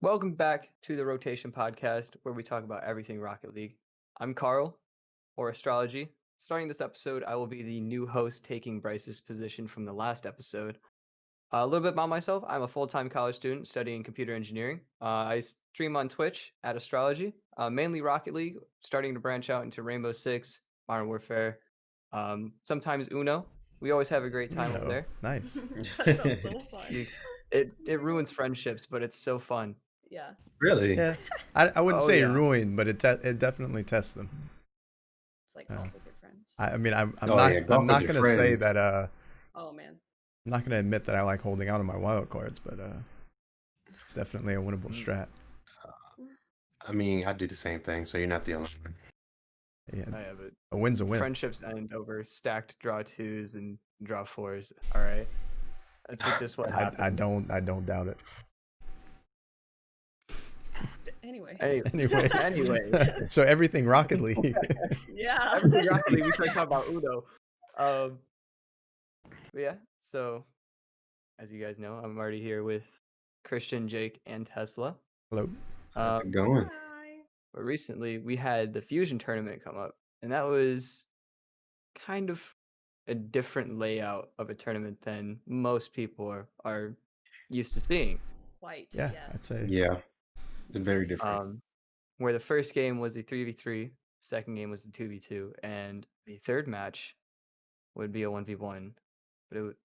Welcome back to the Rotation Podcast, where we talk about everything Rocket League. I'm Carl, or Astrology. Starting this episode, I will be the new host taking Bryce's position from the last episode. A little bit about myself. I'm a full-time college student studying computer engineering. I stream on Twitch at Astrology, mainly Rocket League, starting to branch out into Rainbow Six, Modern Warfare, sometimes Uno. We always have a great time over No, there. nice. That sounds so fun. It ruins friendships, but it's so fun. Yeah. Really? Yeah, I wouldn't Oh, say yeah. ruin, but it definitely tests them. It's like Yeah. golf with your friends. I mean, I'm Oh, not yeah, golf I'm with not your gonna say friends. that Oh man. I'm not gonna admit that I like holding out on my wild cards, but it's definitely a winnable Mm. strat. I mean, I do the same thing, so you're not the only one. Yeah, I have it. a win's a win. Friendships end over stacked draw twos and draw fours. All right, that's just what happens. I don't doubt it. Anyways. Anyway, so everything Rocket League. Yeah. Everything Rocket League, we start talking about Uno. But yeah. So, as you guys know, I'm already here with Christian, Jake, and Tesla. Hello. How's it going? Hi. But recently, we had the Fusion tournament come up, and that was kind of a different layout of a tournament than most people are used to seeing. White. Yeah, Yes. I'd say. Yeah, it's very different. Where the first game was a 3v3, second game was a 2v2, and the third match would be a 1v1. But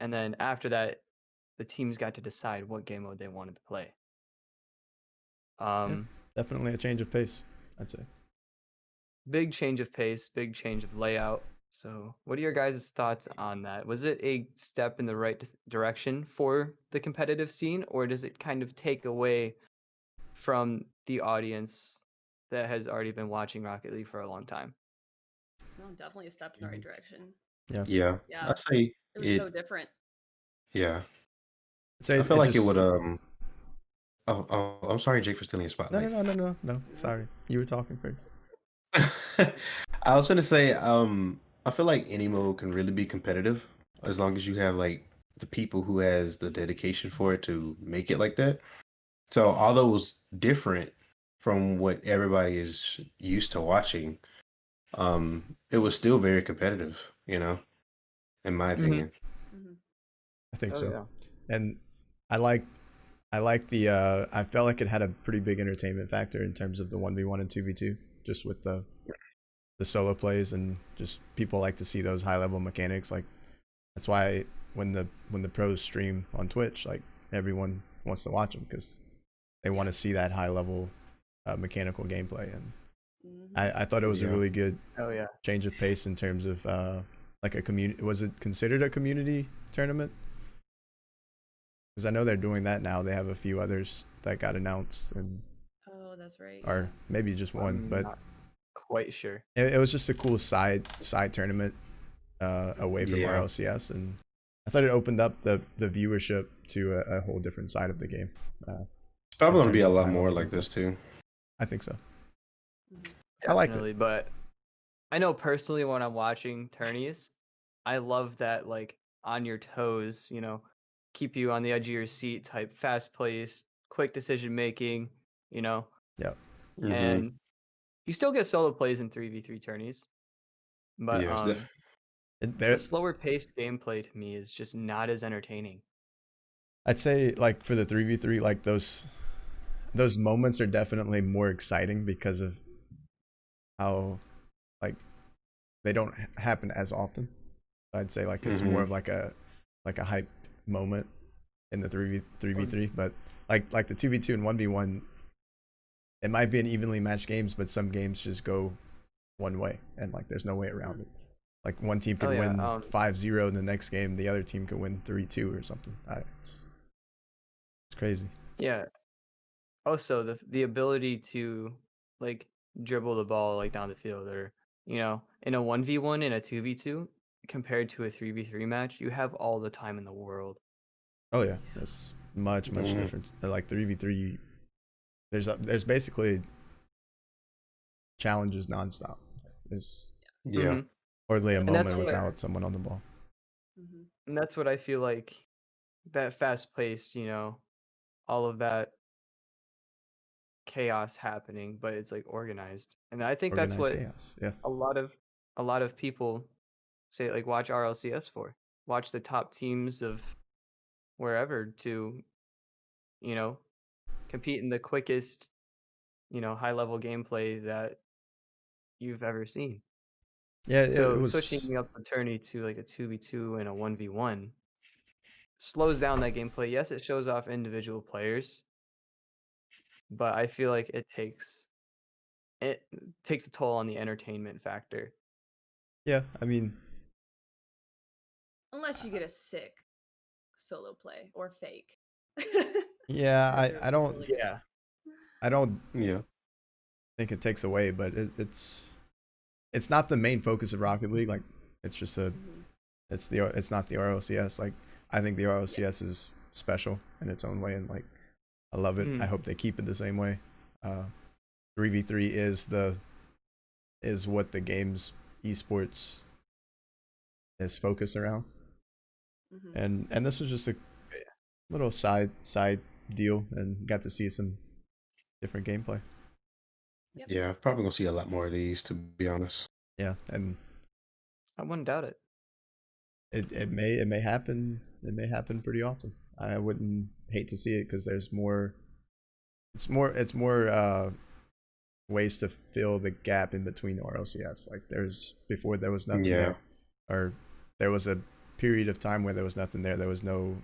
and then after that, the teams got to decide what game mode they wanted to play. Definitely a change of pace, I'd say. Big change of pace, big change of layout. So, what are your guys' thoughts on that? Was it a step in the right direction for the competitive scene, or does it kind of take away from the audience that has already been watching Rocket League for a long time? No, definitely a step in the right direction. Yeah. Yeah, Yeah. I'd say It was so different. Yeah, I'd say I feel like it would. just- I'm sorry, Jake, for stealing your spotlight. No. Sorry, you were talking first. I was gonna say, I feel like any mode can really be competitive as long as you have like the people who has the dedication for it to make it like that. So although it was different from what everybody is used to watching, it was still very competitive, in my opinion. Mhm. I think Oh, so. yeah. And I like the I felt like it had a pretty big entertainment factor in terms of the 1v1 and 2v2, just with the solo plays, and just people like to see those high level mechanics. Like that's why when the pros stream on Twitch, like everyone wants to watch them because they want to see that high level mechanical gameplay. And Mhm. I thought it was a Yeah. really good Oh yeah. change of pace in terms of like a community. Was it considered a community tournament? Because I know they're doing that now. They have a few others that got announced, and Oh, that's right. or maybe just one, I'm but not quite sure. it was just a cool side tournament away from Yeah. RLCS, and I thought it opened up the viewership to a whole different side of the game. It's probably in gonna be terms a of lot high more level like this too. I think so. Mhm. I liked it. Definitely, but I know personally when I'm watching tourneys, I love that like on your toes, keep you on the edge of your seat type fast paced, quick decision making, you know, Yeah, Mhm. and you still get solo plays in 3v3 tourneys, but Yeah, the slower paced gameplay to me is just not as entertaining. I'd say like for the 3v3, like those moments are definitely more exciting because of how like they don't happen as often. I'd say like it's more of like a hype moment in the 3v3, but like the 2v2 and 1v1, it might be an evenly matched games, but some games just go one way and like there's no way around it. Like one team could Oh, yeah, win 5-0 in the next game, the other team could win 3-2 or something. It's crazy. Yeah. Also, the ability to like dribble the ball like down the field, or in a 1v1 and a 2v2 compared to a 3v3 match, you have all the time in the world. Oh yeah, that's much different. Like 3v3, there's basically challenges nonstop. There's yeah. Mhm. hardly a And that's moment what without someone on the ball. Mhm. And that's what I feel like, that fast paced, all of that chaos happening, but it's like organized. And I think that's Organized what chaos. Yeah. a lot of people say, like, watch RLCS for. Watch the top teams of wherever to, you know, compete in the quickest, high level gameplay that you've ever seen. Yeah, it So was. switching up the tourney to like a 2v2 and a 1v1 slows down that gameplay. Yes, it shows off individual players, but I feel like it takes a toll on the entertainment factor. Yeah, I mean, Unless you get a sick solo play or fake. yeah, Then you're I don't really good. Yeah. I don't Yeah. think it takes away, but it's not the main focus of Rocket League. Like, it's just a Mhm. it's not the RLCS. Like, I think the RLCS is special in its own way, and like I love it. I hope they keep it the same way. 3v3 is what the game's esports is focused around, Mhm. and this was just a little side deal, and got to see some different gameplay. Yep. Yeah, probably gonna see a lot more of these, to be honest. Yeah, and I wouldn't doubt it. it may happen. It may happen pretty often. I wouldn't hate to see it because there's more. It's more ways to fill the gap in between RLCS. Like, before there was nothing Yeah. there, or there was a period of time where there was nothing there. There was no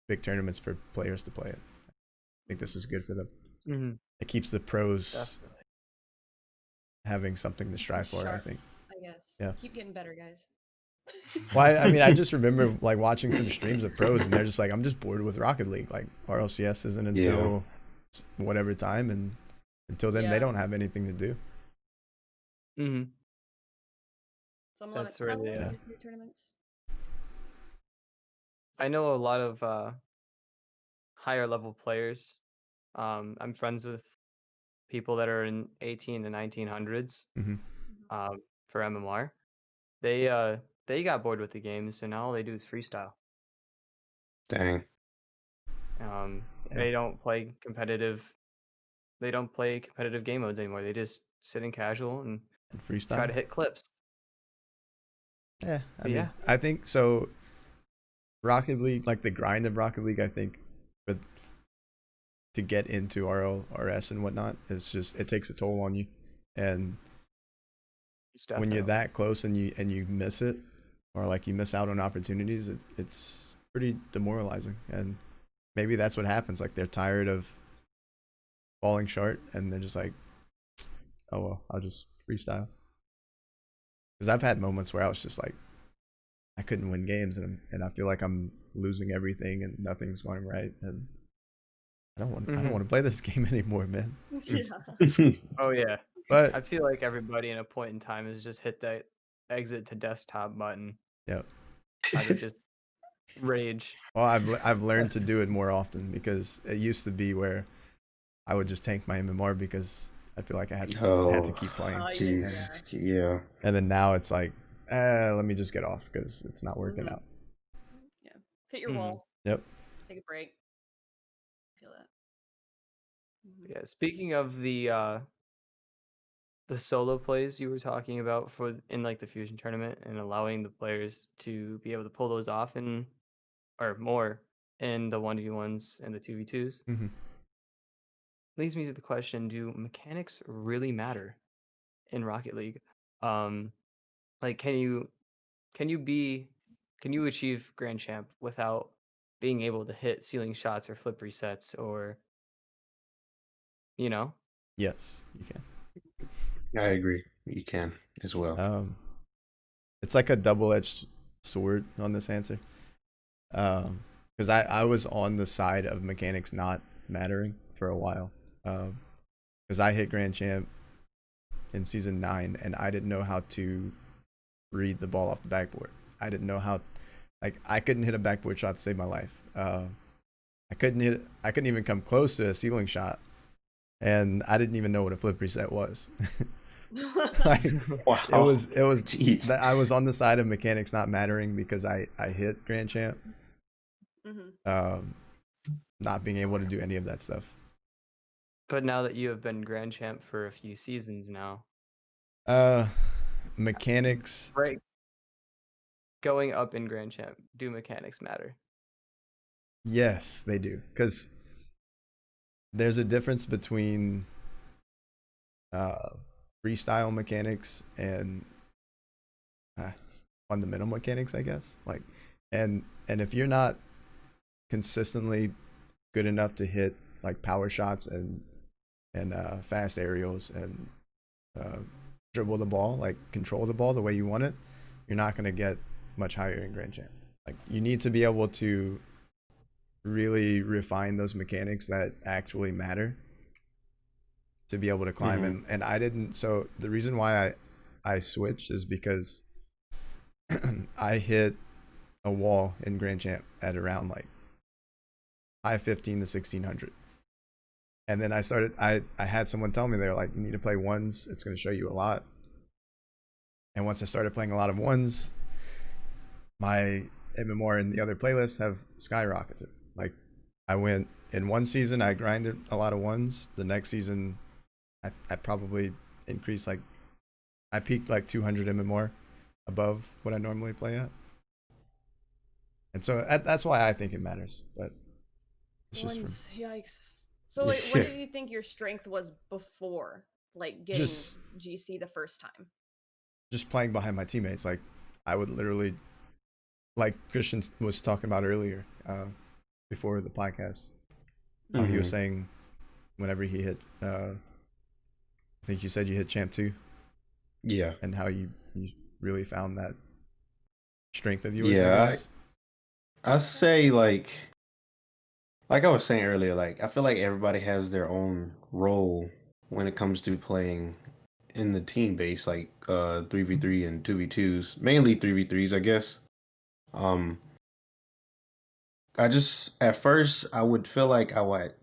big tournaments for players to play it. I think this is good for them. Mm-hmm. It keeps the pros Definitely. having something to strive for. I Sharp. think. I guess. Yeah. Keep getting better, guys. Well, I mean, I just remember like watching some streams of pros, and they're just like, I'm just bored with Rocket League. Like, RLCS isn't until whatever time, and until then, they Yeah. don't have anything to do. Mm-hmm. Some That's how really, long yeah. are your tournaments? I know a lot of higher level players. I'm friends with people that are in 18 to 1900s Mm-hmm. for MMR. They got bored with the game, so now all they do is freestyle. Dang. They don't play competitive. They don't play competitive game modes anymore. They just sit in casual and Freestyle. try to hit clips. Yeah, I But mean, yeah. I think so. Rocket League, like the grind of Rocket League, I think, but to get into RLRS and whatnot, it takes a toll on you, and when you're that close and you miss it, or like you miss out on opportunities, it's pretty demoralizing. And maybe that's what happens. Like, they're tired of falling short, and they're just like, oh well, I'll just freestyle. Because I've had moments where I was just like, I couldn't win games, and I feel like I'm losing everything and nothing's going right, and I don't want to play this game anymore, man. Yeah. Oh yeah. But I feel like everybody in a point in time has just hit that exit to desktop button. Yep. Either just rage. Well, I've learned to do it more often, because it used to be where I would just tank my MMR because I feel like I had to keep playing. Oh, Jeez. Yeah. And then now it's like, let me just get off because it's not working out. Yeah. Hit your wall. Yep. Take a break. Feel that. Mhm. Yeah. Speaking of the solo plays you were talking about in like the Fusion tournament, and allowing the players to be able to pull those off or more in the 1v1s and the 2v2s, Mm-hmm. leads me to the question: do mechanics really matter in Rocket League? Like, can you achieve Grand Champ without being able to hit ceiling shots or flip resets, or Yes, you can. I agree. You can as well. It's like a double-edged sword on this answer. Because I was on the side of mechanics not mattering for a while. Because I hit Grand Champ in season 9, and I didn't know how to read the ball off the backboard. I didn't know how, like, I couldn't hit a backboard shot to save my life. I couldn't even come close to a ceiling shot, and I didn't even know what a flip reset was. Like, Wow. it was Jeez. I was on the side of mechanics not mattering because I hit Grand Champ. Mhm. Not being able to do any of that stuff. But now that you have been Grand Champ for a few seasons now, Mechanics. right? Going up in Grand Champ, do mechanics matter? Yes, they do. Because there's a difference between freestyle mechanics and fundamental mechanics, I guess. Like, and if you're not consistently good enough to hit like power shots and fast aerials and dribble the ball, like control the ball the way you want it, you're not going to get much higher in Grand Champ. Like, you need to be able to really refine those mechanics that actually matter to be able to climb. And I didn't. So the reason why I switched is because I hit a wall in Grand Champ at around like 515 to 1600. And then I had someone tell me, they were like, you need to play ones. It's going to show you a lot. And once I started playing a lot of ones, my MMR and the other playlists have skyrocketed. Like, I went in one season, I grinded a lot of ones. The next season, I probably increased, like, I peaked like 200 MMR above what I normally play at. And so that's why I think it matters. But it's just Ones, yikes. So wait, what did you think your strength was before, like, getting GC the first time? Just playing behind my teammates. Like, I would literally, like Christian was talking about earlier, before the podcast, how he was saying whenever he hit, I think you said you hit Champ 2. Yeah. And how you really found that strength of yours. Yeah. I say, like I was saying earlier, like, I feel like everybody has their own role when it comes to playing in the team base, like 3v3 and 2v2s, mainly 3v3s, I guess. I just, at first, I would feel like I would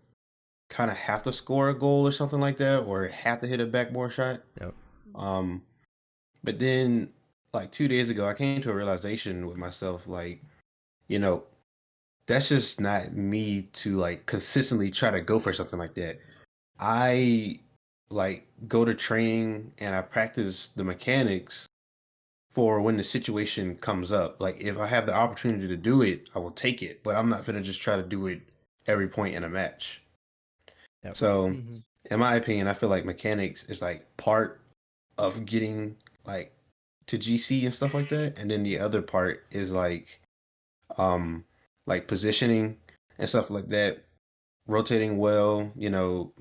kind of have to score a goal or something like that, or have to hit a backboard shot. Yep. But then, like 2 days ago, I came to a realization with myself, like, that's just not me to, like, consistently try to go for something like that. I, like, go to training and I practice the mechanics for when the situation comes up. Like, if I have the opportunity to do it, I will take it, but I'm not gonna just try to do it every point in a match. Yep. So, in my opinion, I feel like mechanics is, like, part of getting, like, to GC and stuff like that, and then the other part is like positioning and stuff like that, rotating well,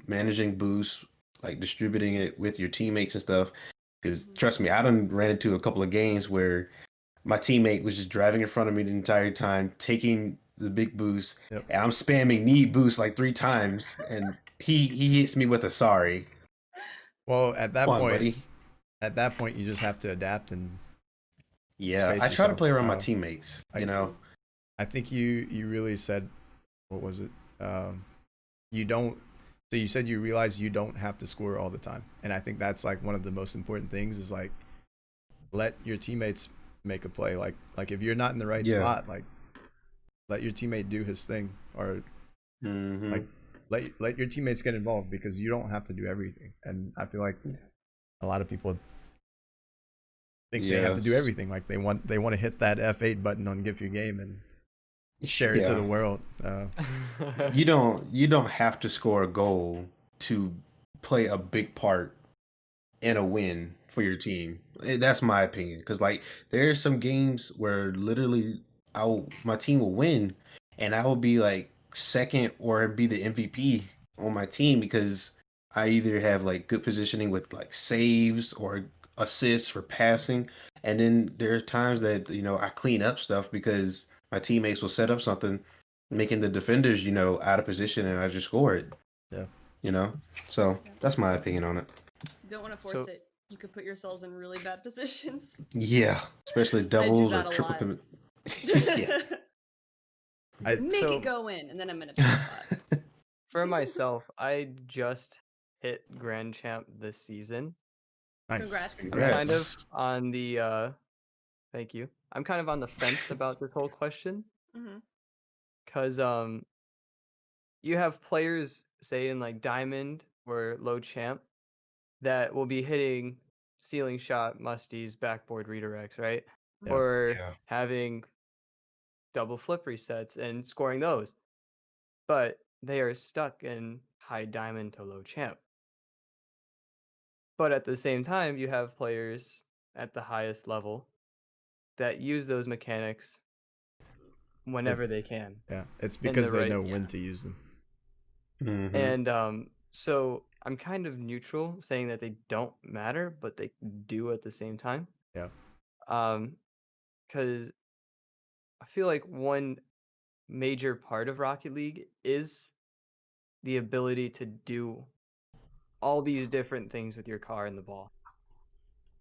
managing boosts, like distributing it with your teammates and stuff. Because trust me, I done ran into a couple of games where my teammate was just driving in front of me the entire time, taking the big boost, and I'm spamming need boost like 3 times, and he hits me with a sorry. Well, at that point, buddy. At that point, you just have to adapt and I try to play around my teammates. I think you really said, what was it? You don't. So you said you realize you don't have to score all the time, and I think that's like one of the most important things. Is like, let your teammates make a play. Like if you're not in the right spot, like, let your teammate do his thing, or like let your teammates get involved, because you don't have to do everything. And I feel like a lot of people think they have to do everything. Like, they want to hit that F8 button on Give Your Game and share it to the world. You don't have to score a goal to play a big part in a win for your team. That's my opinion. Because, like, there's some games where literally my team will win, and I will be like second or be the MVP on my team because I either have like good positioning with like saves or assists for passing, and then there's times that I clean up stuff because my teammates will set up something, making the defenders out of position, and I just score it. So that's my opinion on it. You don't want to force it. You could put yourselves in really bad positions. Yeah, especially doubles or triple commit. Yeah. Make it go in, and then I'm in a bad spot. For myself, I just hit Grand Champ this season. Nice. Congrats. I'm kind of on the thank you. I'm kind of on the fence about this whole question. Because you have players, say, in like Diamond, or low champ that will be hitting ceiling shot, musties, backboard redirects, right? Yeah. Or Yeah. having double flip resets and scoring those. But they are stuck in high diamond to low champ. But at the same time, you have players at the highest level that use those mechanics It, whenever they can yeah. It's in the because they right. know when to use them. Mm-hmm. And so I'm kind of neutral saying that they don't matter, but they do at the same time. Yeah. Because I feel like one major part of Rocket League is the ability to do all these different things with your car and the ball.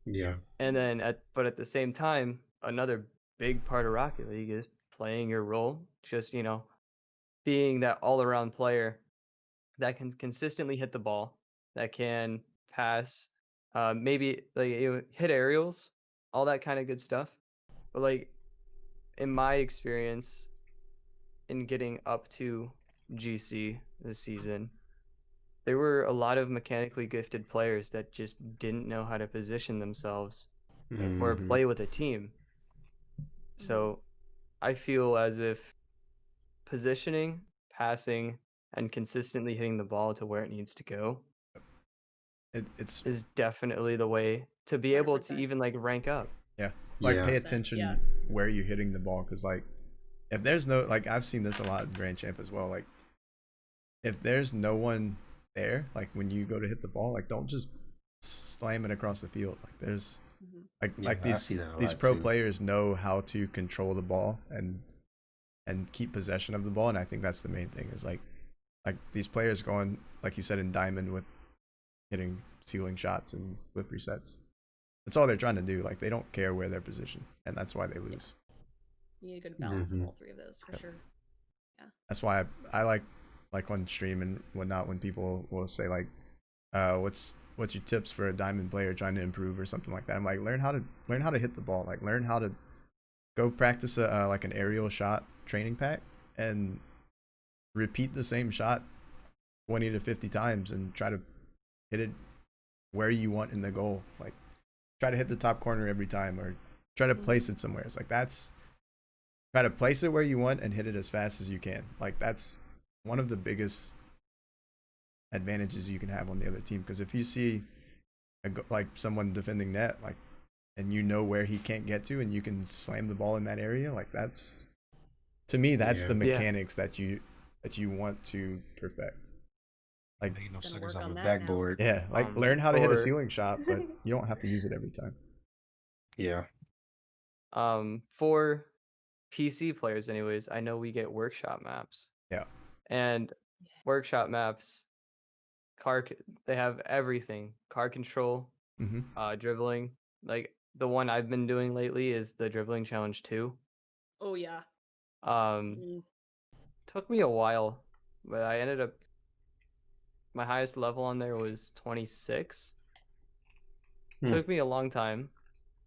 Yeah. And then at the same time, another big part of Rocket League is playing your role, just, being that all-around player that can consistently hit the ball, that can pass, maybe like hit aerials, all that kind of good stuff. But like in my experience in getting up to GC this season, there were a lot of mechanically gifted players that just didn't know how to position themselves or Mm-hmm. play with a team. So I feel as if positioning, passing, and consistently hitting the ball to where it needs to go It's is definitely the way to be able to 100%. even like rank up. yeah. Like pay 100%, attention yeah. where you're hitting the ball, because like if there's no, like I've seen this a lot in Grand Champ as well. Like if there's no one there, like when you go to hit the ball, like don't just slam it across the field. Like there's like I see that a these lot, pro too. players know how to control the ball and keep possession of the ball, and I think that's the main thing. Is like these players going, like you said, in diamond with hitting ceiling shots and flip resets. That's all they're trying to do. Like they don't care where they're positioned, and that's why they lose. You need a good balance Mhm. of all three of those for sure. That's why I like on stream and whatnot when people will say like, what's your tips for a diamond player trying to improve or something like that. I'm like, learn how to hit the ball. Like learn how to go practice a like an aerial shot training pack and repeat the same shot 20 to 50 times and try to hit it where you want in the goal. Like try to hit the top corner every time, or try to place it somewhere. It's like try to place it where you want and hit it as fast as you can. Like that's one of the biggest advantages you can have on the other team, because if you see like someone defending net, like, and you know where he can't get to and you can slam the ball in that area, like that's, to me, that's the mechanics that you want to perfect. Like Making no Gonna suckers work off on a that backboard. yeah, like learn how to hit a For ceiling shot, but you don't have to use it every time. Yeah. for PC players anyways, I know we get workshop maps. Yeah. And workshop maps, they have everything. Car control, dribbling. Like the one I've been doing lately is the dribbling challenge 2. Oh yeah. Took me a while, but I ended up, my highest level on there was 26. Took me a long time,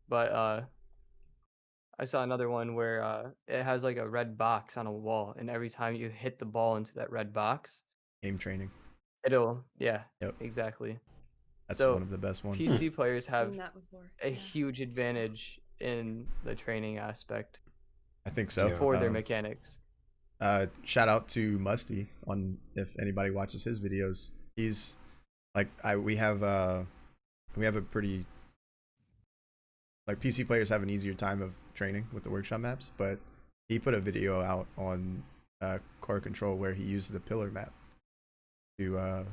but I saw another one where it has like a red box on a wall, and every time you hit the ball into that red box, Game training. Yep, exactly. That's So one of the best ones. PC players have Seen that before. a huge advantage in the training aspect. I think so. For their mechanics. Shout out to Musty on, if anybody watches his videos. He's like, we have a pretty, like, PC players have an easier time of training with the workshop maps, but he put a video out on core control where he used the pillar map to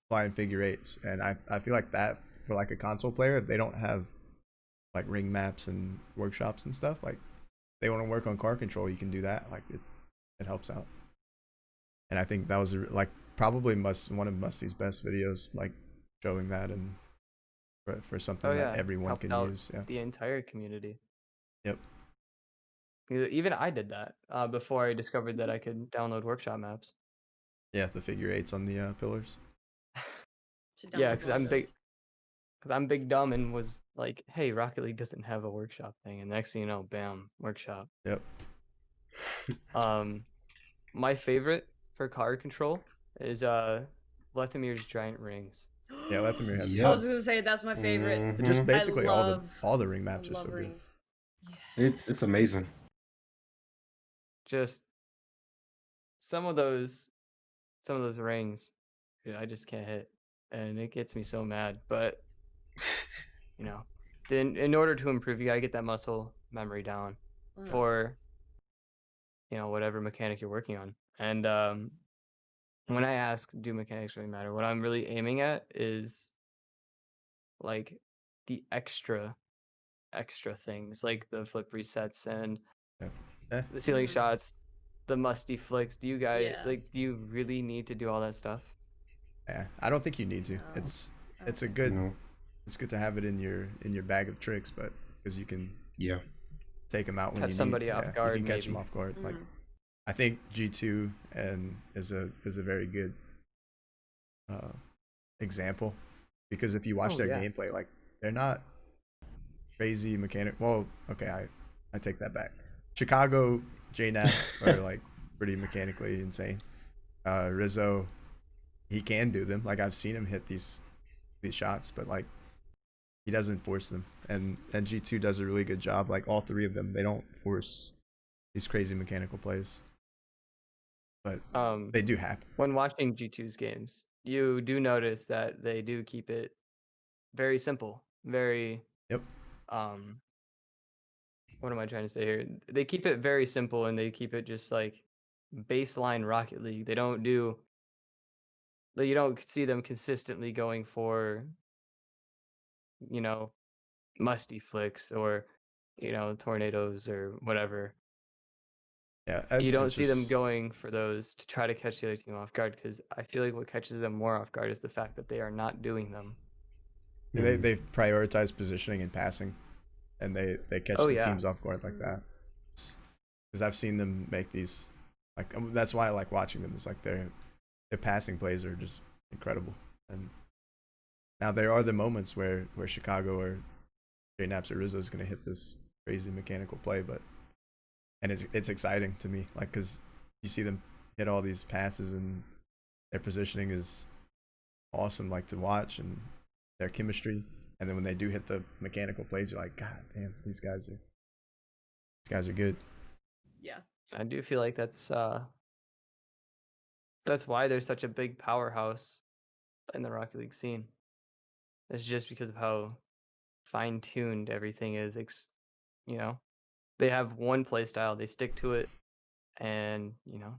fly in figure eights, and I feel like that for like a console player, if they don't have like ring maps and workshops and stuff, like they want to work on car control, you can do that. Like it helps out. And I think that was like probably one of Musty's best videos, like showing that, and for something that everyone helped can out use. Yeah, the entire community. Yep. Even I did that before I discovered that I could download workshop maps. Yeah, the figure eights on the pillars. Yeah, because I'm big dumb and was like, hey, Rocket League doesn't have a workshop thing, and next thing you know, bam, workshop. Yep. My favorite for car control is Lethamir's giant rings. Yeah, Lethamir has. Yep. I was gonna say that's my favorite. Just Mhm. basically all the love ring maps are so good. rings. It's amazing. Just some of those rings, I just can't hit, and it gets me so mad. But then in order to improve, you gotta get that muscle memory down for whatever mechanic you're working on. And when I ask, do mechanics really matter? What I'm really aiming at is like the extra things, like the flip resets and the ceiling shots, the musty flicks. Do you guys do you really need to do all that stuff? Yeah, I don't think you need to. No. It's a good it's good to have it in your bag of tricks, but because you can take them out when catch you somebody need. off guard. You can catch maybe. them off guard. Like I think G2 is a very good example, because if you watch their gameplay, like they're not crazy mechanic. Well, okay, I take that back. Chicago JNaps are like pretty mechanically insane. Rizzo, he can do them. Like I've seen him hit these shots, but like he doesn't force them. And G2 does a really good job. Like all three of them, they don't force these crazy mechanical plays, but they do happen. When watching G2's games, you do notice that they do keep it very simple, very what am I trying to say here? They keep it very simple, and they keep it just like baseline Rocket League. They don't do, you don't see them consistently going for, musty flicks or, tornadoes or whatever. Yeah, you don't see them going for those to try to catch the other team off guard, because I feel like what catches them more off guard is the fact that they are not doing them. They prioritize positioning and passing, and they catch the teams off guard like that. Because I've seen them make these, like that's why I like watching them. Is like their passing plays are just incredible. And now there are the moments where Chicago or JNaps or Rizzo is going to hit this crazy mechanical play, and it's exciting to me, like because you see them hit all these passes and their positioning is awesome, like to watch, and their chemistry. And then when they do hit the mechanical plays, you're like, God damn, these guys are good. Yeah, I do feel like that's why there's such a big powerhouse in the Rocket League scene. It's just because of how fine-tuned everything is. They have one play style, they stick to it, and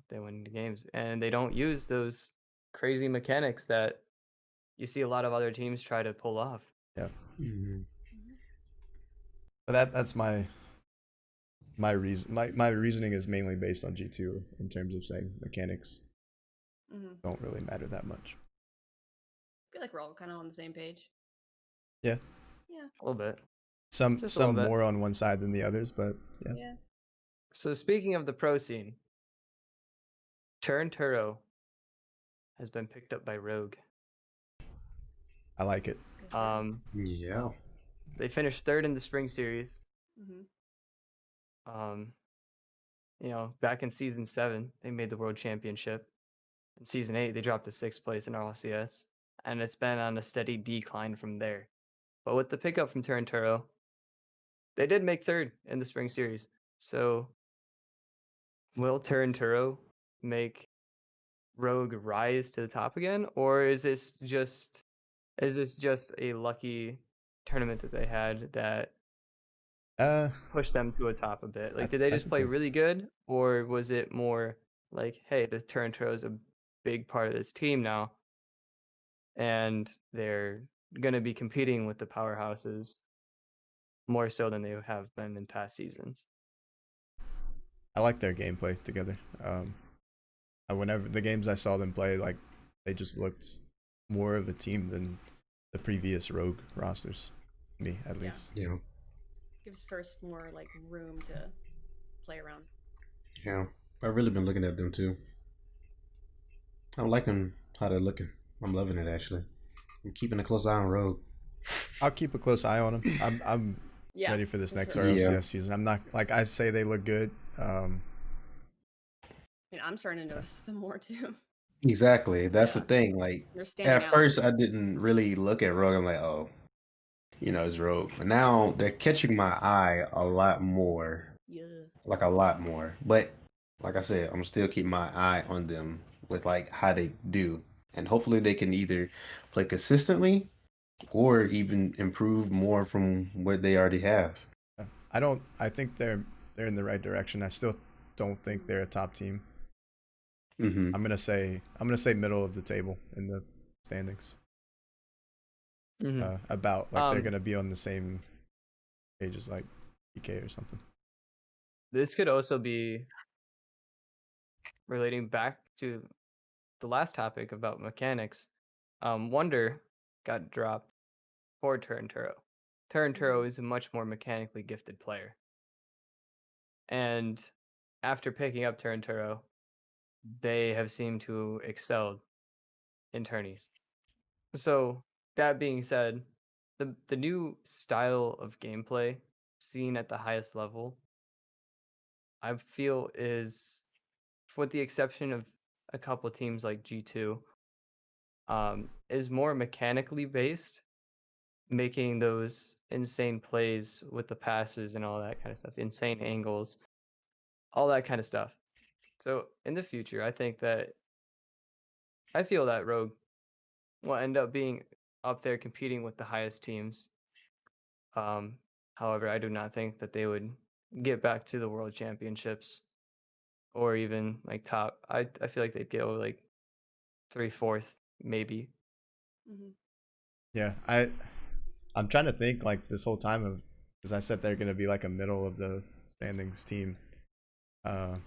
they win the games. And they don't use those crazy mechanics that you see a lot of other teams try to pull off. Yeah. But that's my reason. My reasoning is mainly based on G2 in terms of saying mechanics don't really matter that much. I feel like we're all kind of on the same page. Yeah. Yeah. A little bit. Some more on one side than the others, but yeah. So speaking of the pro scene, Turo has been picked up by Rogue. I like it. Yeah. They finished third in the spring series. Back in season 7, they made the world championship. In season 8, they dropped to 6th place in RLCS, and it's been on a steady decline from there. But with the pickup from Turo, they did make third in the spring series. So will Turo make Rogue rise to the top again, or is this just a lucky tournament that they had that pushed them to a top a bit? Like, did they just play really good, or was it more like, hey, this Turo is a big part of this team now, and they're going to be competing with the powerhouses more so than they have been in past seasons? I like their gameplay together. Whenever the games I saw them play, like they just looked more of a team than the previous Rogue rosters. Me, at least. Yeah. Gives first more like room to play around. Yeah, I've really been looking at them too. I'm liking how they're looking. I'm loving it actually. I'm keeping a close eye on Rogue. I'll keep a close eye on them. I'm ready for this next RLCS season. I'm not like I say they look good. I'm starting to notice them more too. Exactly. That's the Yeah. thing. Like You're standing at out. first, I didn't really look at Rogue. I'm like, oh, it's Rogue. But now they're catching my eye a lot more, Yeah. like a lot more. But like I said, I'm still keeping my eye on them with like how they do, and hopefully they can either play consistently or even improve more from what they already have. I think they're in the right direction. I still don't think they're a top team. Hmm. I'm gonna say middle of the table in the standings. Mhm. About like they're gonna be on the same page as like PK or something. This could also be relating back to the last topic about mechanics. Wonder got dropped for Turnturo. Turnturo is a much more mechanically gifted player. And after picking up Turnturo, they have seemed to excel in tourneys. So that being said, the new style of gameplay seen at the highest level, I feel is, with the exception of a couple teams like G2, is more mechanically based, making those insane plays with the passes and all that kind of stuff, insane angles, all that kind of stuff. So in the future, I feel that Rogue will end up being up there competing with the highest teams. Um, However, I do not think that they would get back to the world championships or even like top. I feel like they'd go like 3/4 maybe. Mm-hmm. Yeah, I'm trying to think like this whole time of, because I said they're gonna be like a middle of the standings team. Uh,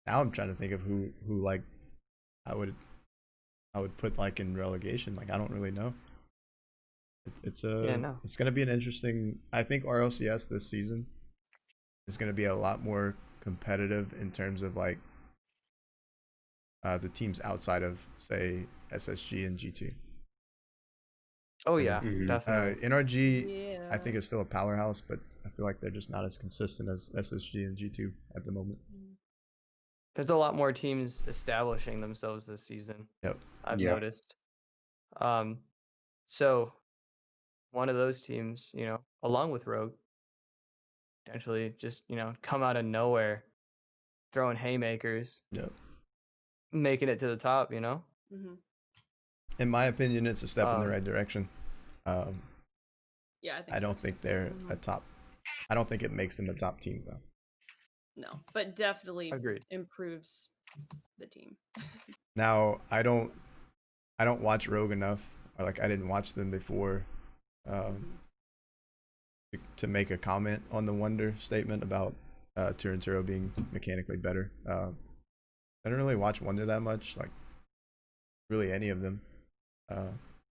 Now I'm trying to think of who like I would put like in relegation. Like I don't really know. Yeah, no. It's gonna be an interesting. I think RLCS this season is gonna be a lot more competitive in terms of like the teams outside of say SSG and G2. Oh And, yeah, definitely. NRG I think Yeah. is still a powerhouse, but I feel like they're just not as consistent as SSG and G2 at the moment. There's a lot more teams establishing themselves this season. Yep. I've Yeah. noticed. So one of those teams, along with Rogue, potentially just, come out of nowhere, throwing haymakers, Yep. making it to the top, Mm-hmm. In my opinion, it's a step in the Um, right direction. Yeah, I don't think they're a Mhm. top. I don't think it makes them a top team though. No, but definitely Agreed. improves the team. Now I don't watch Rogue enough, or like I didn't watch them before, um, to make a comment on the Wonder statement about Turinturo being mechanically better. I don't really watch Wonder that much, like really any of them,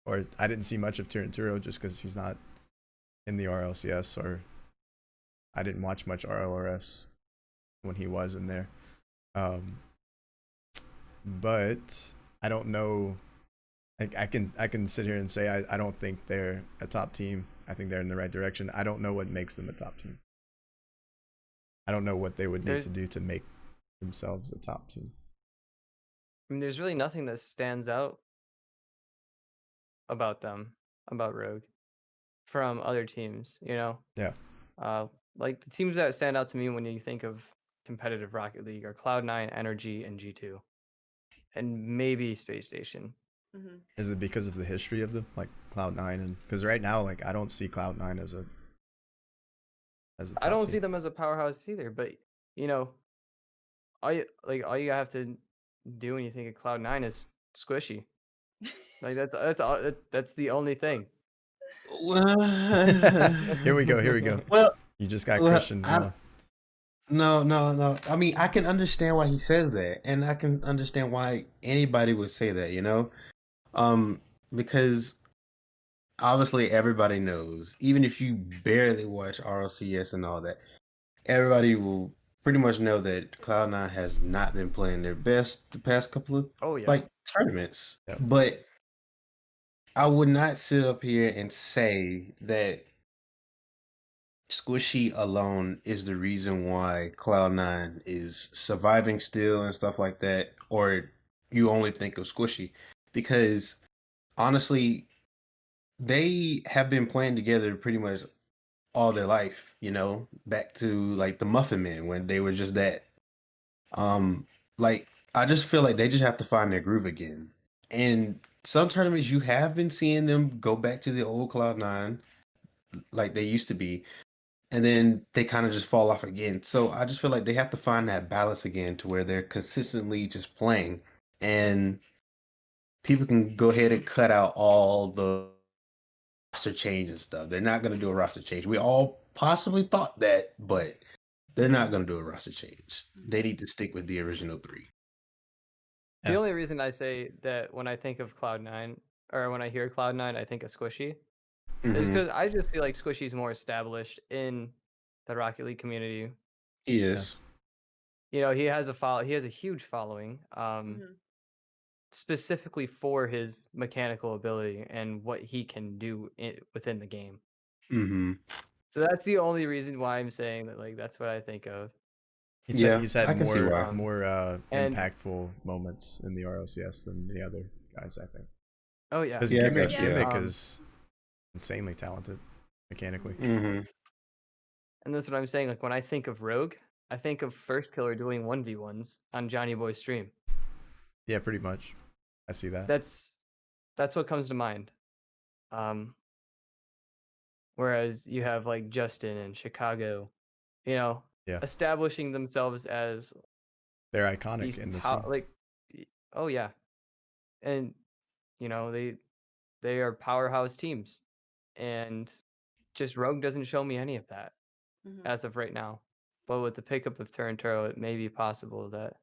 or I didn't see much of Turinturo just because he's not in the RLCS, or I didn't watch much RLRS when he was in there. But I don't know. I can sit here and say I don't think they're a top team. I think they're in the right direction. I don't know what makes them a top team. I don't know what they would need to do to make themselves a top team. I mean, there's really nothing that stands out about them, about Rogue, from other teams, Yeah. Like the teams that stand out to me when you think of competitive Rocket League are Cloud9, Energy, and G2, and maybe Space Station. Mm-hmm. Is it because of the history of them, like Cloud9, and because right now, like I don't see Cloud9 as a top I don't team. see them as a powerhouse either, but all you have to do when you think of Cloud9 is squishy. Like that's the only thing. Here we go. Well, You just got well, Christian going. no. I mean, I can understand why he says that, and I can understand why anybody would say that, um, because obviously everybody knows, even if you barely watch RLCS and all that, everybody will pretty much know that Cloud9 has not been playing their best the past couple of Oh yeah. like tournaments. Yep. But I would not sit up here and say that Squishy alone is the reason why Cloud9 is surviving still and stuff like that, or you only think of Squishy, because honestly, they have been playing together pretty much all their life, back to like the Muffin Men when they were just that. Um, like I just feel like they just have to find their groove again. And some tournaments you have been seeing them go back to the old Cloud9 like they used to be, and then they kind of just fall off again. So I just feel like they have to find that balance again to where they're consistently just playing, and people can go ahead and cut out all the roster change and stuff. They're not going to do a roster change. We all possibly thought that, but they're not going to do a roster change. They need to stick with the original 3. The only reason I say that when I think of Cloud9, or when I hear Cloud9, I think of Squishy, is because I just feel like Squishy's more established in the Rocket League community. He is. He has he has a huge following, specifically for his mechanical ability and what he can do within the game. So that's the only reason why I'm saying that. Like, that's what I think of. He's had more impactful moments in the RLCS than the other guys, I think. Oh yeah, because Gimmick is insanely talented mechanically. And that's what I'm saying. Like, when I think of Rogue, I think of First Killer doing 1v1s on Johnny Boy's stream. Yeah, pretty much. I see that. That's what comes to mind. Whereas you have like Justin and Chicago, establishing themselves as they're iconic in the scene. Like, oh yeah, and they are powerhouse teams, and just Rogue doesn't show me any of that as of right now. But with the pickup of Turnturo, it may be possible that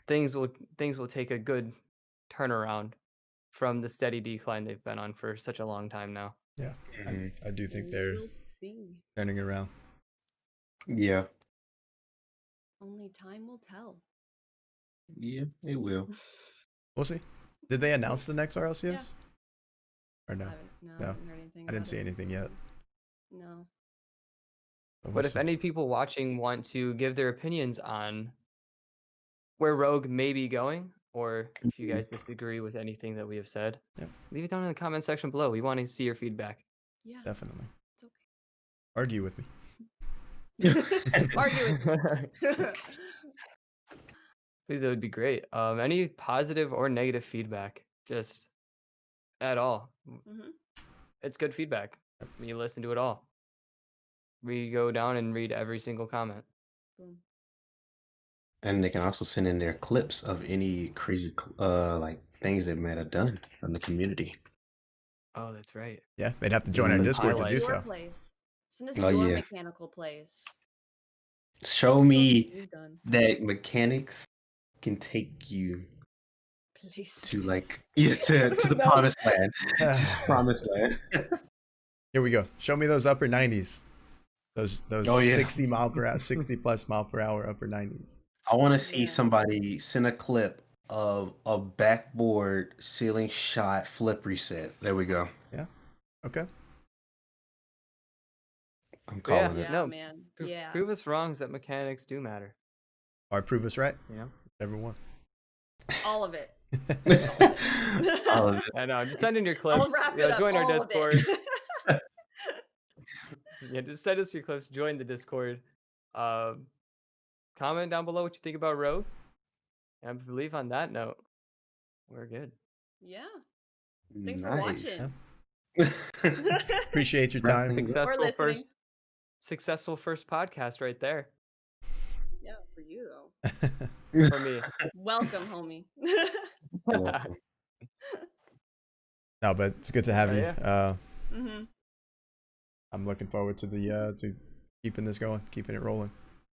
things will take a good turnaround from the steady decline they've been on for such a long time now. Yeah, I do think they're turning around. Yeah. Only time will tell. Yeah, it will. We'll see. Did they announce the next RLCS? Yeah. Or no? No. I didn't see anything yet. No. But if any people watching want to give their opinions on where Rogue may be going, or if you guys disagree with anything that we have said, leave it down in the comment section below. We want to see your feedback. Yeah, definitely. It's okay. Argue with me. Argue with me. That would be great. Any positive or negative feedback, just at all. It's good feedback. You listen to it all. We go down and read every single comment. Boom. And they can also send in their clips of any crazy like things they might have done from the community. Oh, that's right. Yeah, they'd have to join our Discord to do so. Send us your mechanical plays. Show me that mechanics can take you to to the promised land. Promised land. Here we go. Show me those upper 90s. Those 60 mile per hour, 60 plus mile per hour upper 90s. I want to see somebody send a clip of a backboard ceiling shot flip reset. There we go. Yeah. Okay. I'm calling it. No, man. Prove us wrong that mechanics do matter. Or prove us right. Yeah. Everyone. All of it. All of it. I know. Just send in your clips. Join our Discord. Just send us your clips. Join the Discord. Comment down below what you think about Rogue. And I believe on that note, we're good. Yeah. Thanks for watching. Appreciate your time. Successful first podcast right there. Yeah, for you though. For me. Welcome, homie. No, but it's good to have you. Yeah. I'm looking forward to the to keeping this going, keeping it rolling.